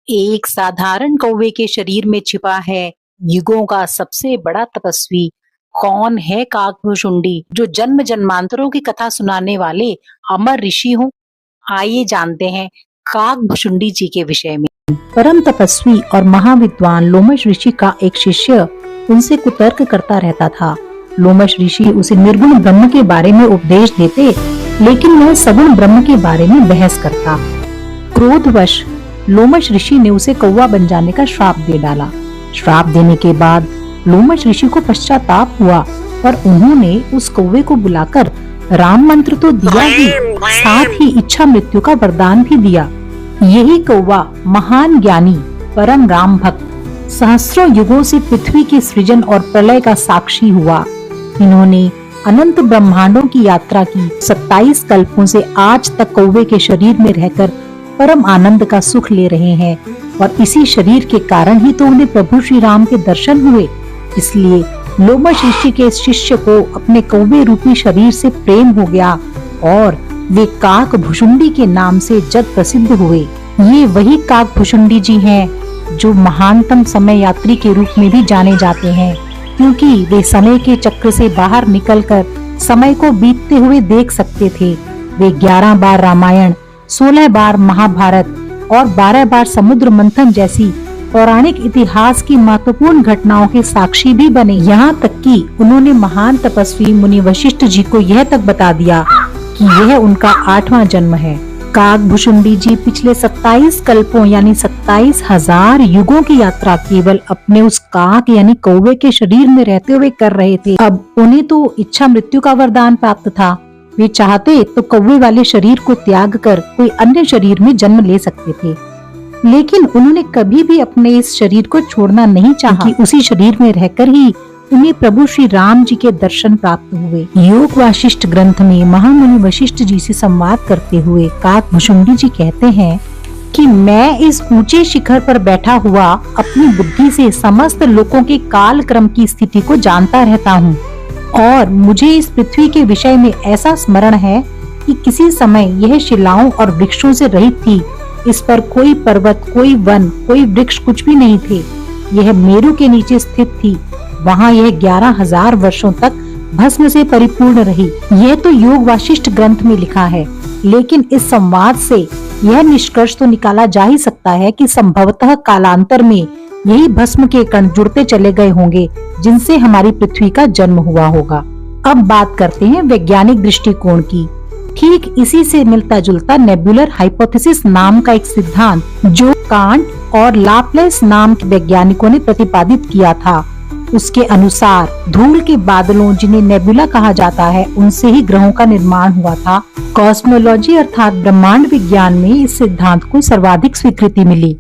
एक साधारण कौवे के शरीर में छिपा है युगों का सबसे बड़ा तपस्वी। कौन है काकभुशुंडी जो जन्म जन्मांतरों की कथा सुनाने वाले अमर ऋषि हो? आइए जानते हैं काकभुशुंडी जी के विषय में। परम तपस्वी और महाविद्वान लोमश ऋषि का एक शिष्य उनसे कुतर्क करता रहता था। लोमश ऋषि उसे निर्गुण ब्रह्म के बारे में उपदेश देते, लेकिन वह सगुण ब्रह्म के बारे में बहस करता। क्रोधवश लोमश ऋषि ने उसे कौवा बन जाने का श्राप दे डाला। श्राप देने के बाद लोमश ऋषि को पश्चाताप हुआ और उन्होंने उस कौवे को बुलाकर राम मंत्र तो दिया ही, साथ ही इच्छा मृत्यु का वरदान भी दिया। यही कौवा महान ज्ञानी, परम राम भक्त, सहस्रों युगों से पृथ्वी के सृजन और प्रलय का साक्षी हुआ। इन्होंने अनंत ब्रह्मांडों की यात्रा की, 27 कल्पों से आज तक कौवे के शरीर में रहकर परम आनंद का सुख ले रहे हैं और इसी शरीर के कारण ही तो उन्हें प्रभु श्री राम के दर्शन हुए। इसलिए लोमश ऋषि के शिष्य को अपने कौवे रूपी शरीर से प्रेम हो गया और वे काकभुशुंडी के नाम से जग प्रसिद्ध हुए। ये वही काकभुशुंडी जी हैं जो महानतम समय यात्री के रूप में भी जाने जाते हैं, क्योंकि वे समय के चक्र से बाहर निकलकर समय को बीतते हुए देख सकते थे। वे 11 बार रामायण, 16 बार महाभारत और 12 बार समुद्र मंथन जैसी पौराणिक इतिहास की महत्वपूर्ण घटनाओं के साक्षी भी बने। यहाँ तक कि उन्होंने महान तपस्वी मुनि वशिष्ठ जी को यह तक बता दिया कि यह उनका 8वां जन्म है। काकभुशुंडी जी पिछले 27 कल्पों यानी 27,000 युगों की यात्रा केवल अपने उस काक यानी कौवे के शरीर में रहते हुए कर रहे थे। अब उन्हें तो इच्छा मृत्यु का वरदान प्राप्त था। वे चाहते तो कौवे वाले शरीर को त्याग कर कोई अन्य शरीर में जन्म ले सकते थे, लेकिन उन्होंने कभी भी अपने इस शरीर को छोड़ना नहीं चाहा कि उसी शरीर में रहकर ही उन्हें प्रभु श्री राम जी के दर्शन प्राप्त हुए। योग वाशिष्ठ ग्रंथ में महामुनि वशिष्ठ जी से संवाद करते हुए काकभुशुंडी जी कहते हैं कि मैं इस ऊंचे शिखर पर बैठा हुआ अपनी बुद्धि से समस्त लोगों के काल क्रम की स्थिति को जानता रहता हूँ और मुझे इस पृथ्वी के विषय में ऐसा स्मरण है कि किसी समय यह शिलाओं और वृक्षों से रहित थी। इस पर कोई पर्वत, कोई वन, कोई वृक्ष कुछ भी नहीं थे। यह मेरु के नीचे स्थित थी। वहाँ यह 11,000 वर्षों तक भस्म से परिपूर्ण रही। यह तो योग वाशिष्ठ ग्रंथ में लिखा है, लेकिन इस संवाद से यह निष्कर्ष तो निकाला जा ही सकता है कि संभवतः कालांतर में यही भस्म के कण जुड़ते चले गए होंगे जिनसे हमारी पृथ्वी का जन्म हुआ होगा। अब बात करते हैं वैज्ञानिक दृष्टिकोण की। ठीक इसी से मिलता जुलता नेबुलर हाइपोथेसिस नाम का एक सिद्धांत जो कांट और लाप्लेस नाम के वैज्ञानिकों ने प्रतिपादित किया था, उसके अनुसार धूल के बादलों जिन्हें नेबुला कहा जाता है, उनसे ही ग्रहों का निर्माण हुआ था। कॉस्मोलॉजी अर्थात ब्रह्मांड विज्ञान में इस सिद्धांत को सर्वाधिक स्वीकृति मिली।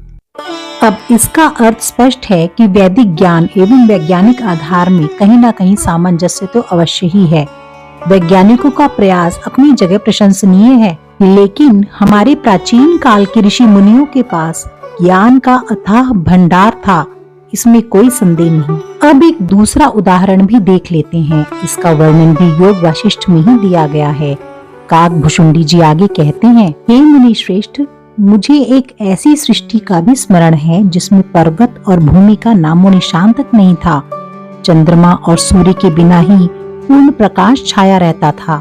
अब इसका अर्थ स्पष्ट है कि वैदिक ज्ञान एवं वैज्ञानिक आधार में कहीं न कहीं सामंजस्य तो अवश्य ही है। वैज्ञानिकों का प्रयास अपनी जगह प्रशंसनीय है, लेकिन हमारे प्राचीन काल के ऋषि मुनियों के पास ज्ञान का अथाह भंडार था, इसमें कोई संदेह नहीं। अब एक दूसरा उदाहरण भी देख लेते हैं। इसका वर्णन भी योग वाशिष्ठ में ही दिया गया है। काकभुशुंडी जी आगे कहते हैं, हे मुनि श्रेष्ठ, मुझे एक ऐसी सृष्टि का भी स्मरण है जिसमें पर्वत और भूमि का नामो निशान तक नहीं था। चंद्रमा और सूर्य के बिना ही पूर्ण प्रकाश छाया रहता था।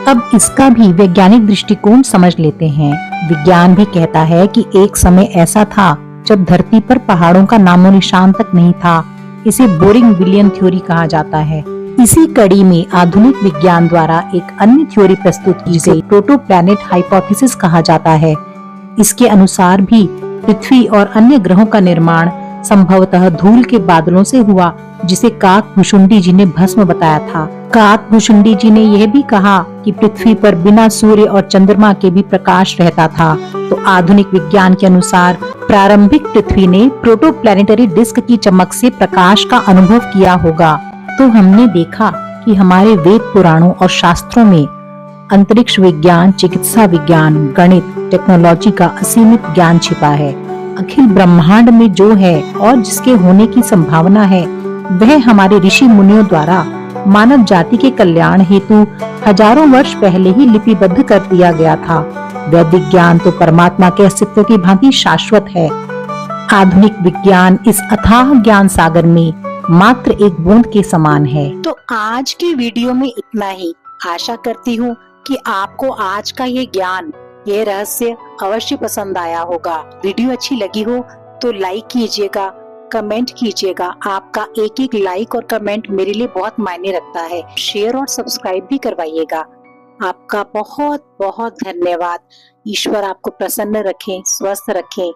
अब इसका भी वैज्ञानिक दृष्टिकोण समझ लेते हैं। विज्ञान भी कहता है कि एक समय ऐसा था जब धरती पर पहाड़ों का नामो निशान तक नहीं था। इसे बोरिंग विलियन थ्योरी कहा जाता है। इसी कड़ी में आधुनिक विज्ञान द्वारा एक अन्य थ्योरी प्रस्तुत की गई, प्रोटो प्लैनेट हाइपोथेसिस कहा जाता है। इसके अनुसार भी पृथ्वी और अन्य ग्रहों का निर्माण संभवतः धूल के बादलों से हुआ, जिसे काकभुशुंडी जी ने भस्म बताया था। काकभुशुंडी जी ने यह भी कहा कि पृथ्वी पर बिना सूर्य और चंद्रमा के भी प्रकाश रहता था। तो आधुनिक विज्ञान के अनुसार प्रारंभिक पृथ्वी ने प्रोटोप्लैनेटरी डिस्क की चमक से प्रकाश का अनुभव किया होगा। तो हमने देखा कि हमारे वेद पुराणों और शास्त्रों में अंतरिक्ष विज्ञान, चिकित्सा विज्ञान, गणित, टेक्नोलॉजी का असीमित ज्ञान छिपा है। अखिल ब्रह्मांड में जो है और जिसके होने की संभावना है, वह हमारे ऋषि मुनियों द्वारा मानव जाति के कल्याण हेतु हजारों वर्ष पहले ही लिपिबद्ध कर दिया गया था। वैदिक ज्ञान तो परमात्मा के अस्तित्व की भांति शाश्वत है। आधुनिक विज्ञान इस अथाह ज्ञान सागर में मात्र एक बूंद के समान है। तो आज की वीडियो में इतना ही। आशा करती हूँ कि आपको आज का ये ज्ञान, ये रहस्य अवश्य पसंद आया होगा। वीडियो अच्छी लगी हो तो लाइक कीजिएगा, कमेंट कीजिएगा। आपका एक एक लाइक और कमेंट मेरे लिए बहुत मायने रखता है। शेयर और सब्सक्राइब भी करवाइएगा। आपका बहुत बहुत धन्यवाद। ईश्वर आपको प्रसन्न रखें, स्वस्थ रखें।